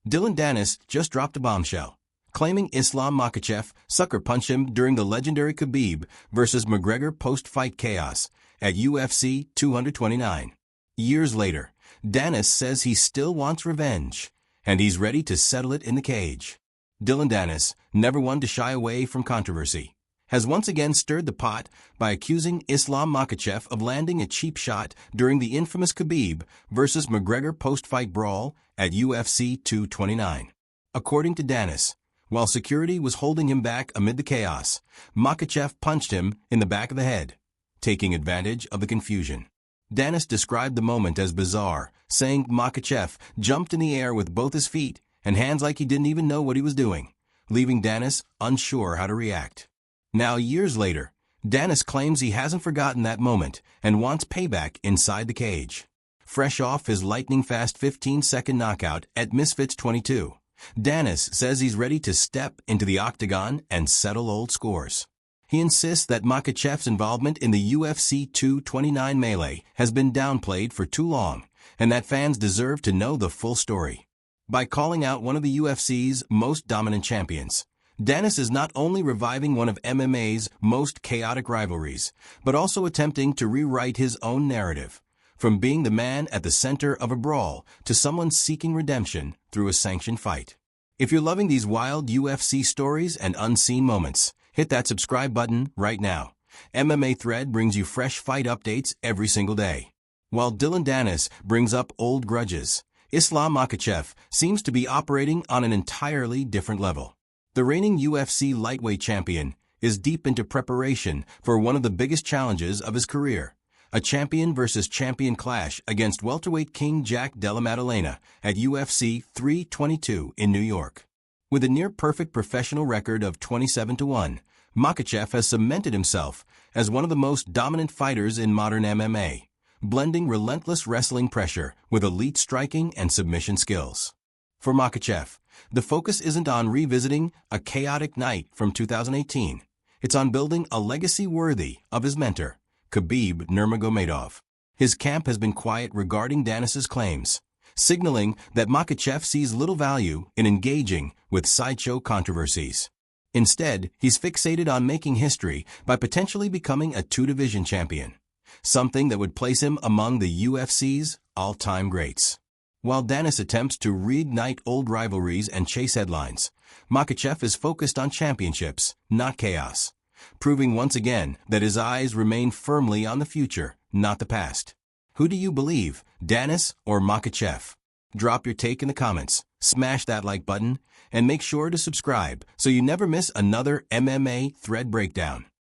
Dillon Danis just dropped a bombshell, claiming Islam Makhachev sucker punched him during the legendary Khabib vs. McGregor post-fight chaos at UFC 229. Years later, Danis says he still wants revenge, and he's ready to settle it in the cage. Dillon Danis, never one to shy away from controversy, has once again stirred the pot by accusing Islam Makhachev of landing a cheap shot during the infamous Khabib vs. McGregor post-fight brawl at UFC 229. According to Danis, while security was holding him back amid the chaos, Makhachev punched him in the back of the head, taking advantage of the confusion. Danis described the moment as bizarre, saying Makhachev jumped in the air with both his feet and hands like he didn't even know what he was doing, leaving Danis unsure how to react. Now, years later, Danis claims he hasn't forgotten that moment and wants payback inside the cage. Fresh off his lightning-fast 15-second knockout at Misfits 22, Danis says he's ready to step into the octagon and settle old scores. He insists that Makhachev's involvement in the UFC 229 melee has been downplayed for too long, and that fans deserve to know the full story. By calling out one of the UFC's most dominant champions, Danis is not only reviving one of MMA's most chaotic rivalries, but also attempting to rewrite his own narrative, from being the man at the center of a brawl to someone seeking redemption through a sanctioned fight. If you're loving these wild UFC stories and unseen moments, hit that subscribe button right now. MMA Thread brings you fresh fight updates every single day. While Dillon Danis brings up old grudges, Islam Makhachev seems to be operating on an entirely different level. The reigning UFC lightweight champion is deep into preparation for one of the biggest challenges of his career, a champion versus champion clash against welterweight king Jack Della Maddalena at UFC 322 in New York. With a near-perfect professional record of 27-1, Makhachev has cemented himself as one of the most dominant fighters in modern MMA, blending relentless wrestling pressure with elite striking and submission skills. For Makhachev, the focus isn't on revisiting a chaotic night from 2018. It's on building a legacy worthy of his mentor, Khabib Nurmagomedov. His camp has been quiet regarding Danis's claims, signaling that Makhachev sees little value in engaging with sideshow controversies. Instead, he's fixated on making history by potentially becoming a two-division champion, something that would place him among the UFC's all-time greats. While Danis attempts to reignite old rivalries and chase headlines, Makhachev is focused on championships, not chaos, proving once again that his eyes remain firmly on the future, not the past. Who do you believe, Danis or Makhachev? Drop your take in the comments, smash that like button, and make sure to subscribe so you never miss another MMA Thread breakdown.